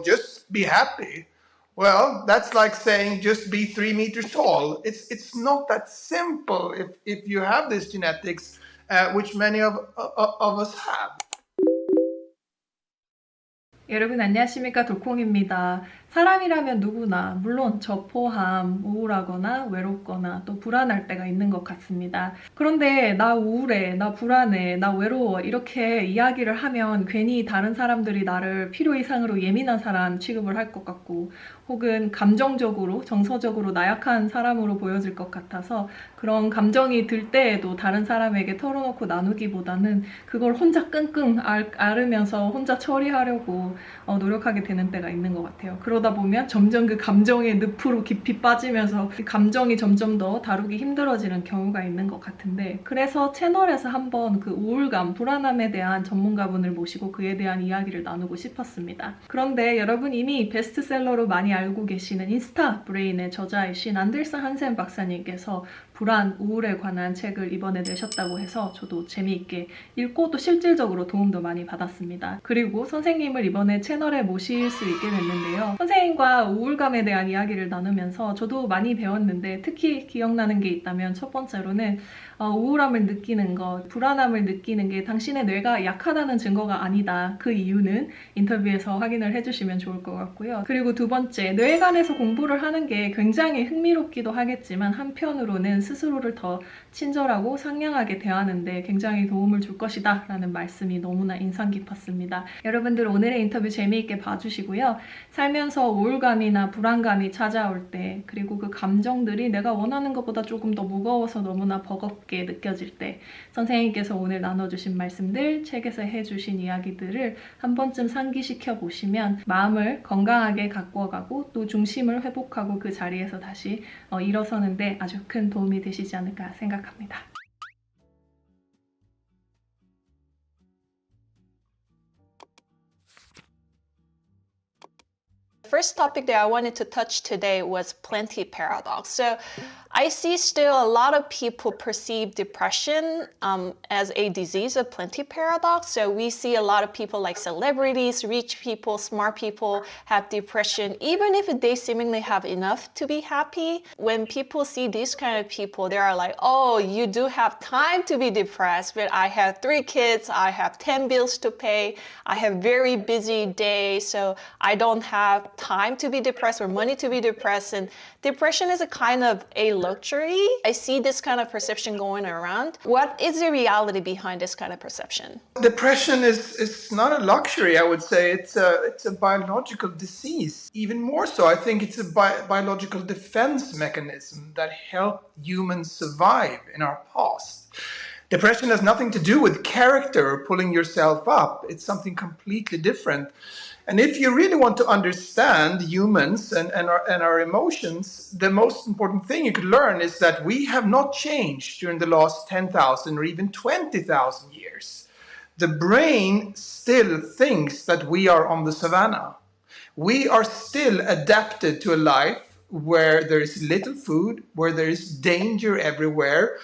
just be happy. Well, that's like saying just be 3 meters tall. It's not that simple if you have this genetics, which many of us have. 여러분 안녕하십니까, 돌콩입니다. 사람이라면 누구나, 물론 저 포함 우울하거나 외롭거나 또 불안할 때가 있는 것 같습니다. 그런데 나 우울해, 나 불안해, 나 외로워 이렇게 이야기를 하면 괜히 다른 사람들이 나를 필요 이상으로 예민한 사람 취급을 할 것 같고, 혹은 감정적으로, 정서적으로 나약한 사람으로 보여질 것 같아서 그런 감정이 들 때에도 다른 사람에게 털어놓고 나누기보다는 그걸 혼자 끙끙 앓으면서 혼자 처리하려고 노력하게 되는 때가 있는 것 같아요. 그러다 보면 점점 그 감정의 늪으로 깊이 빠지면서 그 감정이 점점 더 다루기 힘들어지는 경우가 있는 것 같은데, 그래서 채널에서 한번 그 우울감, 불안함에 대한 전문가분을 모시고 그에 대한 이야기를 나누고 싶었습니다. 그런데 여러분 이미 베스트셀러로 많이 알고 계시는 인스타 브레인의 저자이신 안데르슨 한센 박사님께서 불안, 우울에 관한 책을 이번에 내셨다고 해서 저도 재미있게 읽고 또 실질적으로 도움도 많이 받았습니다. 그리고 선생님을 이번에 채널에 모실 수 있게 됐는데요. 선생님과 우울감에 대한 이야기를 나누면서 저도 많이 배웠는데, 특히 기억나는 게 있다면 첫 번째로는 우울함을 느끼는 것, 불안함을 느끼는 게 당신의 뇌가 약하다는 증거가 아니다. 그 이유는 인터뷰에서 확인을 해주시면 좋을 것 같고요. 그리고 두 번째, 뇌관에서 공부를 하는 게 굉장히 흥미롭기도 하겠지만 한편으로는 스스로를 더 친절하고 상냥하게 대하는데 굉장히 도움을 줄 것이다 라는 말씀이 너무나 인상 깊었습니다. 여러분들 오늘의 인터뷰 재미있게 봐주시고요. 살면서 우울감이나 불안감이 찾아올 때, 그리고 그 감정들이 내가 원하는 것보다 조금 더 무거워서 너무나 버겁게 느껴질 때, 선생님께서 오늘 나눠주신 말씀들, 책에서 해주신 이야기들을 한 번쯤 상기시켜 보시면 마음을 건강하게 가꾸어가고 또 중심을 회복하고 그 자리에서 다시 일어서는데 아주 큰 도움이 되시지 않을까 생각합니다. First topic that I wanted to touch today was plenty paradox. So I see still a lot of people perceive depression as a disease of plenty paradox. So we see a lot of people like celebrities, rich people, smart people have depression, even if they seemingly have enough to be happy. When people see these kind of people, they are like, oh, you do have time to be depressed, but I have 3 kids, I have 10 bills to pay, I have very busy day, so I don't have time to be depressed or money to be depressed. And depression is a kind of a luxury. I see this kind of perception going around. What is the reality behind this kind of perception? Depression is not a luxury, I would say. It's a biological disease. Even more so, I think it's a biological defense mechanism that helped humans survive in our past. Depression has nothing to do with character or pulling yourself up. It's something completely different. And if you really want to understand humans and our emotions, the most important thing you could learn is that we have not changed during the last 10,000 or even 20,000 years. The brain still thinks that we are on the savannah. We are still adapted to a life where there is little food, where there is danger everywhere,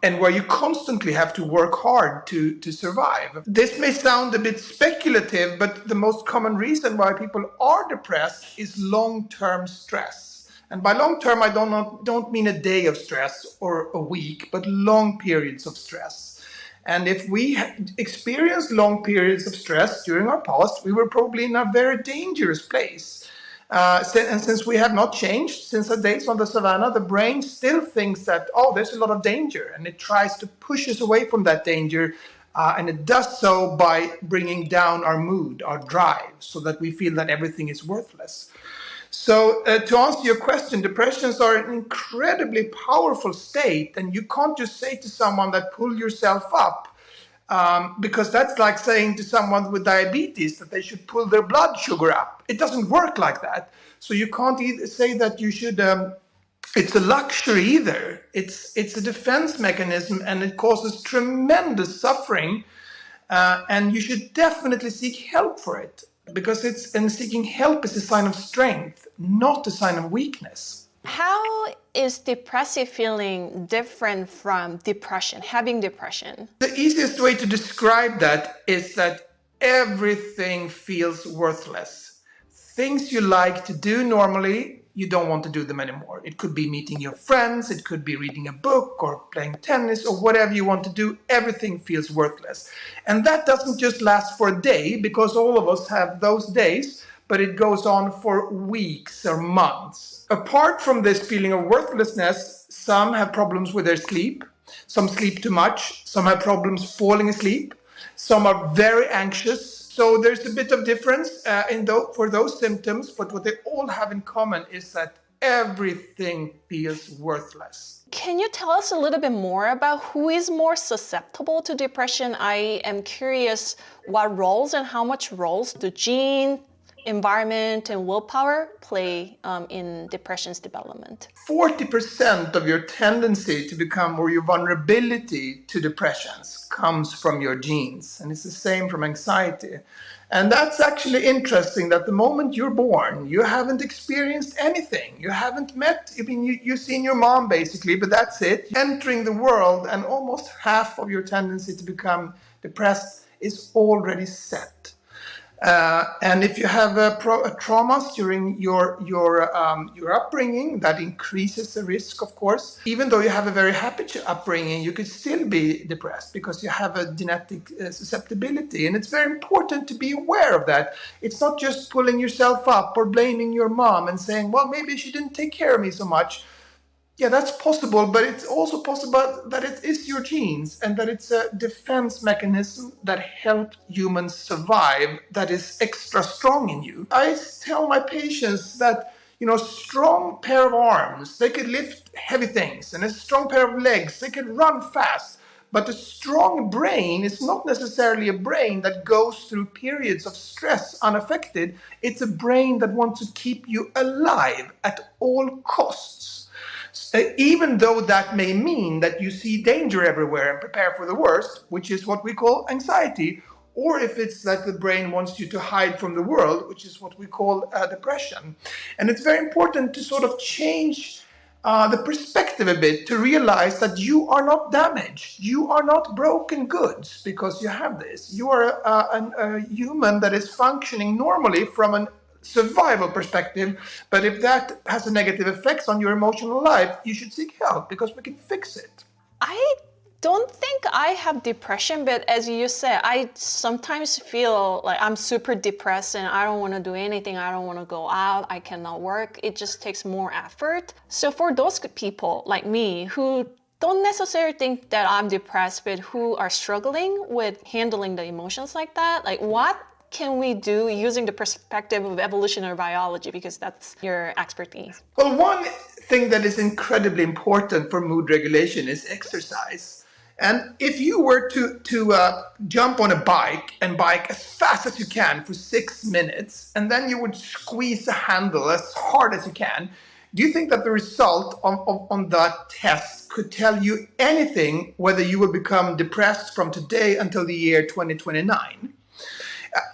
and where you constantly have to work hard to survive. This may sound a bit speculative, but the most common reason why people are depressed is long-term stress. And by long-term, I don't mean a day of stress or a week, but long periods of stress. And if we experienced long periods of stress during our past, we were probably in a very dangerous place. And since we have not changed since the days on the savannah, the brain still thinks that, oh, there's a lot of danger, and it tries to push us away from that danger, and it does so by bringing down our mood, our drive, so that we feel that everything is worthless. So to answer your question, depressions are an incredibly powerful state, and you can't just say to someone that pull yourself up, because that's like saying to someone with diabetes that they should pull their blood sugar up. It doesn't work like that. So you can't either say that you should, it's a luxury either. It's a defense mechanism, and it causes tremendous suffering, and you should definitely seek help for it, because seeking help is a sign of strength, not a sign of weakness. How is depressive feeling different from depression, having depression? The easiest way to describe that is that everything feels worthless. things you like to do normally, you don't want to do them anymore. It could be meeting your friends, it could be reading a book or playing tennis or whatever you want to do. Everything feels worthless. And that doesn't just last for a day, because all of us have those days, but it goes on for weeks or months. Apart from this feeling of worthlessness, some have problems with their sleep. Some sleep too much. Some have problems falling asleep. Some are very anxious. So there's a bit of difference for those symptoms, but what they all have in common is that everything feels worthless. Can you tell us a little bit more about who is more susceptible to depression? I am curious what roles and how much roles do gene, environment, and willpower play in depression's development? 40% of your tendency to become, or your vulnerability to depressions, comes from your genes. And it's the same from anxiety. And that's actually interesting, that the moment you're born, you haven't experienced anything. You haven't met, you've seen your mom basically, but that's it. Entering the world, and almost half of your tendency to become depressed is already set. And if you have traumas during your upbringing, that increases the risk, of course. Even though you have a very happy upbringing, you could still be depressed because you have a genetic susceptibility. And it's very important to be aware of that. It's not just pulling yourself up or blaming your mom and saying, well, maybe she didn't take care of me so much. Yeah, that's possible, but it's also possible that it is your genes and that it's a defense mechanism that helped humans survive that is extra strong in you. I tell my patients that, strong pair of arms, they could lift heavy things, and a strong pair of legs, they could run fast. But a strong brain is not necessarily a brain that goes through periods of stress unaffected. It's a brain that wants to keep you alive at all costs. Even though that may mean that you see danger everywhere and prepare for the worst, which is what we call anxiety, or if it's that the brain wants you to hide from the world, which is what we call depression. And it's very important to sort of change the perspective a bit, to realize that you are not damaged. You are not broken goods because you have this. You are a human that is functioning normally from an survival perspective, but if that has a negative effects on your emotional life, you should seek help because we can fix it. I don't think I have depression, but as you said, I sometimes feel like I'm super depressed and I don't want to do anything. I don't want to go out. I cannot work. It just takes more effort. So for those people like me who don't necessarily think that I'm depressed, but who are struggling with handling the emotions like that, like what can we do using the perspective of evolutionary biology, because that's your expertise? Well, one thing that is incredibly important for mood regulation is exercise. And if you were to jump on a bike and bike as fast as you can for 6 minutes, and then you would squeeze the handle as hard as you can, do you think that the result on that test could tell you anything whether you will become depressed from today until the year 2029?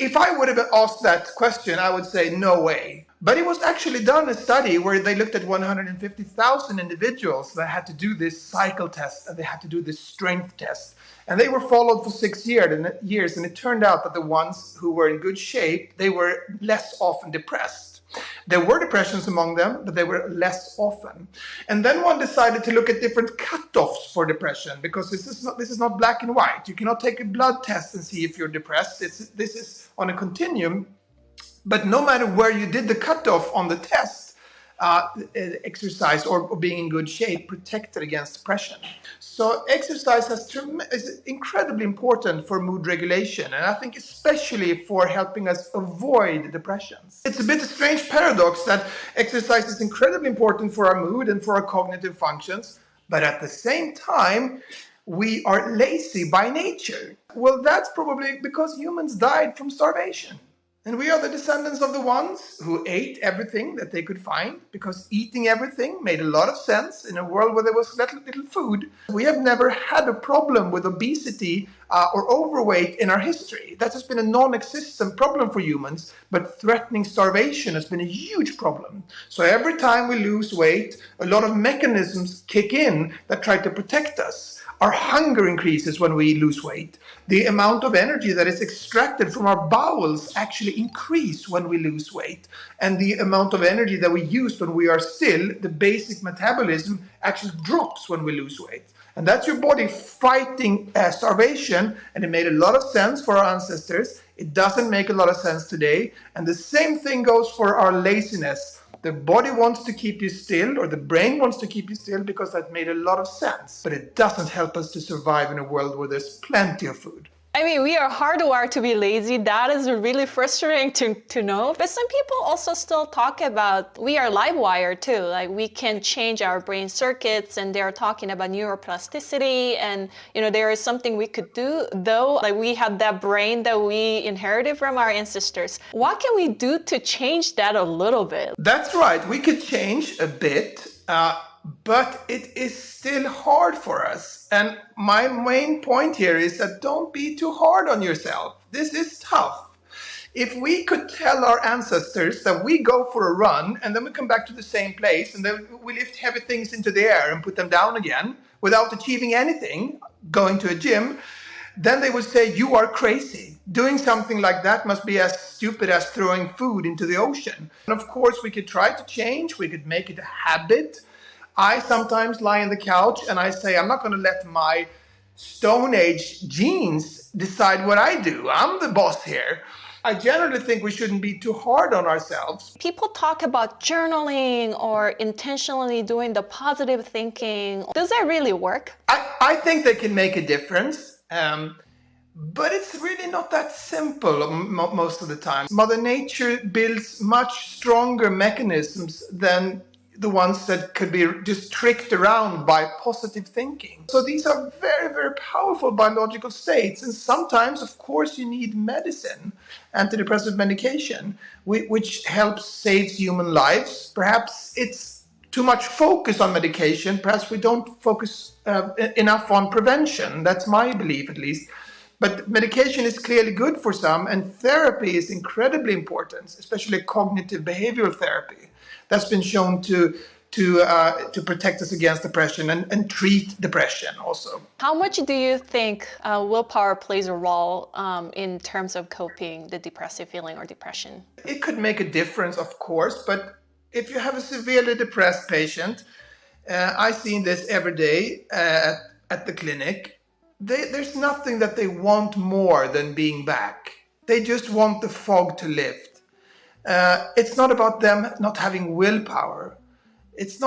If I would have asked that question, I would say no way. But it was actually done a study where they looked at 150,000 individuals that had to do this cycle test and they had to do this strength test. And they were followed for 6 years, and it turned out that the ones who were in good shape, they were less often depressed. There were depressions among them, but they were less often. And then one decided to look at different cutoffs for depression, because this is not black and white. You cannot take a blood test and see if you're depressed. This is on a continuum. But no matter where you did the cutoff on the test, exercise or being in good shape protected against depression. So exercise is incredibly important for mood regulation, and I think especially for helping us avoid depressions. It's a bit of a strange paradox that exercise is incredibly important for our mood and for our cognitive functions, but at the same time, we are lazy by nature. Well, that's probably because humans died from starvation. And we are the descendants of the ones who ate everything that they could find, because eating everything made a lot of sense in a world where there was little food. We have never had a problem with obesity or overweight in our history. That has been a non-existent problem for humans, but threatening starvation has been a huge problem. So every time we lose weight, a lot of mechanisms kick in that try to protect us. Our hunger increases when we lose weight. The amount of energy that is extracted from our bowels actually increase when we lose weight. And the amount of energy that we use when we are still, the basic metabolism, actually drops when we lose weight. And that's your body fighting starvation, and it made a lot of sense for our ancestors. It doesn't make a lot of sense today. And the same thing goes for our laziness. The body wants to keep you still, or the brain wants to keep you still, because that made a lot of sense. But it doesn't help us to survive in a world where there's plenty of food. I mean, we are hardwired to be lazy. That is really frustrating to know. But some people also still talk about we are live wired too. Like we can change our brain circuits, and they're talking about neuroplasticity. And there is something we could do, though. Like we have that brain that we inherited from our ancestors. What can we do to change that a little bit? That's right. We could change a bit. But it is still hard for us. And my main point here is that don't be too hard on yourself. This is tough. If we could tell our ancestors that we go for a run and then we come back to the same place and then we lift heavy things into the air and put them down again without achieving anything, going to a gym, then they would say, you are crazy. Doing something like that must be as stupid as throwing food into the ocean. And of course, we could try to change. We could make it a habit. I sometimes lie on the couch and I say, I'm not going to let my Stone Age genes decide what I do. I'm the boss here. I generally think we shouldn't be too hard on ourselves. People talk about journaling or intentionally doing the positive thinking. Does that really work? I think they can make a difference. But it's really not that simple most of the time. Mother Nature builds much stronger mechanisms than the ones that could be just tricked around by positive thinking. So these are very, very powerful biological states. And sometimes, of course, you need medicine, antidepressant medication, which helps save human lives. Perhaps it's too much focus on medication. Perhaps we don't focus enough on prevention. That's my belief, at least. But medication is clearly good for some, and therapy is incredibly important, especially cognitive behavioral therapy. That's been shown to protect us against depression and treat depression also. How much do you think willpower plays a role in terms of coping the depressive feeling or depression? It could make a difference, of course, but if you have a severely depressed patient, I see this every day at the clinic, there's nothing that they want more than being back. They just want the fog to lift. It's not about them not having willpower. It's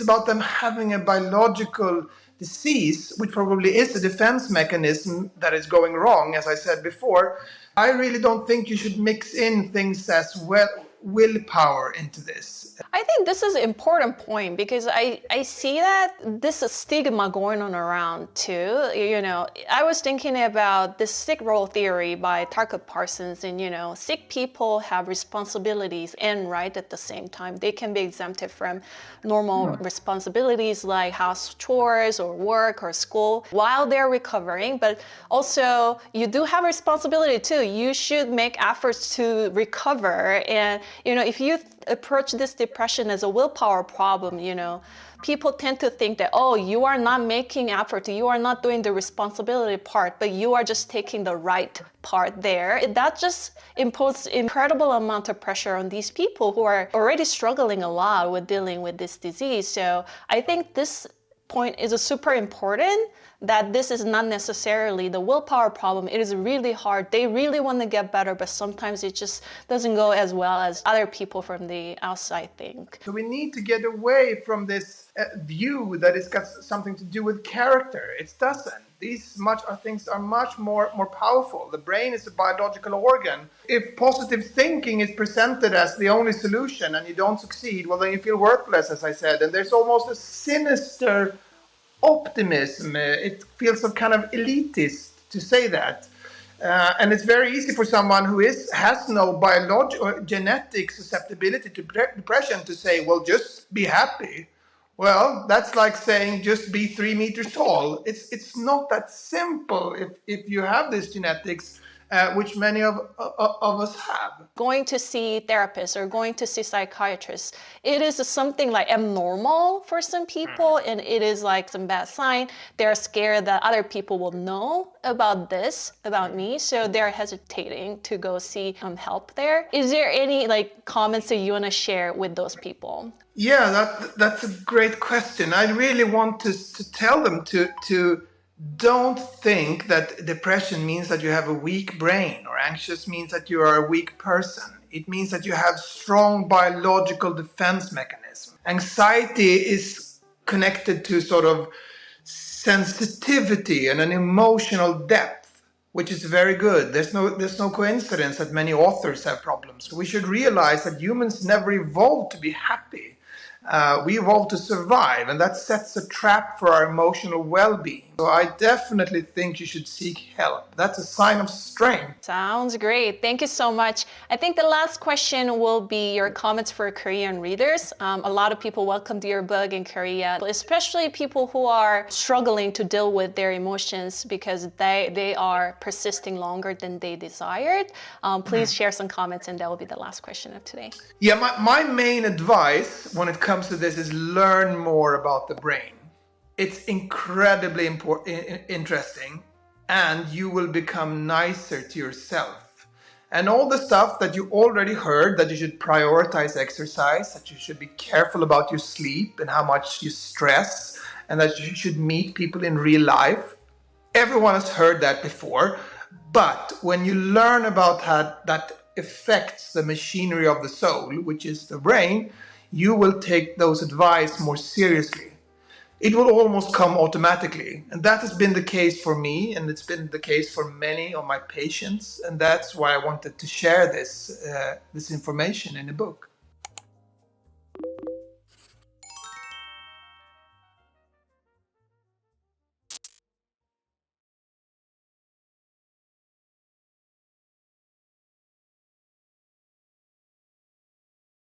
about them having a biological disease, which probably is a defense mechanism that is going wrong, as I said before. I really don't think you should mix in things as well, willpower into this. I think this is an important point because I see that this is stigma going on around too. I was thinking about this sick role theory by Tarka Parsons, and sick people have responsibilities and right at the same time. They can be exempted from normal responsibilities like house chores or work or school while they're recovering, but also you do have a responsibility too. You should make efforts to recover, and if you approach this depression as a willpower problem, people tend to think that, oh, you are not making effort, you are not doing the responsibility part, but you are just taking the right part there. That just imposes incredible amount of pressure on these people who are already struggling a lot with dealing with this disease. So I think this point is super important, that this is not necessarily the willpower problem. It is really hard. They really want to get better, but sometimes it just doesn't go as well as other people from the outside think. So we need to get away from this view that it's got something to do with character. It doesn't. These things are much more powerful. The brain is a biological organ. If positive thinking is presented as the only solution and you don't succeed, well, then you feel worthless, as I said. And there's almost a sinister optimism. It feels some kind of elitist to say that. And it's very easy for someone who has no biological or genetic susceptibility to depression to say, well, just be happy. Well, that's like saying just be 3 meters tall. It's not that simple if you have this genetics, which many of us have. Going to see therapists or going to see psychiatrists, it is something like abnormal for some people, and it is like some bad sign. They're scared that other people will know about this about me, so they're hesitating to go see help there. Is there any like comments that you want to share with those people? Yeah, that's a great question. I really want to tell them to don't think that depression means that you have a weak brain or anxious means that you are a weak person. It means that you have strong biological defense mechanism. Anxiety is connected to sort of sensitivity and an emotional depth, which is very good. There's no coincidence that many authors have problems. We should realize that humans never evolved to be happy. We evolved to survive, and that sets a trap for our emotional well-being. So I definitely think you should seek help. That's a sign of strength. Sounds great. Thank you so much. I think the last question will be your comments for Korean readers. A lot of people welcomed your book in Korea, especially people who are struggling to deal with their emotions because they are persisting longer than they desired. Please share some comments, and that will be the last question of today. Yeah, my main advice when it comes to this is learn more about the brain. It's incredibly interesting, and you will become nicer to yourself. And all the stuff that you already heard, that you should prioritize exercise, that you should be careful about your sleep and how much you stress, and that you should meet people in real life. Everyone has heard that before, but when you learn about how that affects the machinery of the soul, which is the brain, you will take those advice more seriously. It will almost come automatically. And that has been the case for me, and it's been the case for many of my patients. And that's why I wanted to share this information in a book.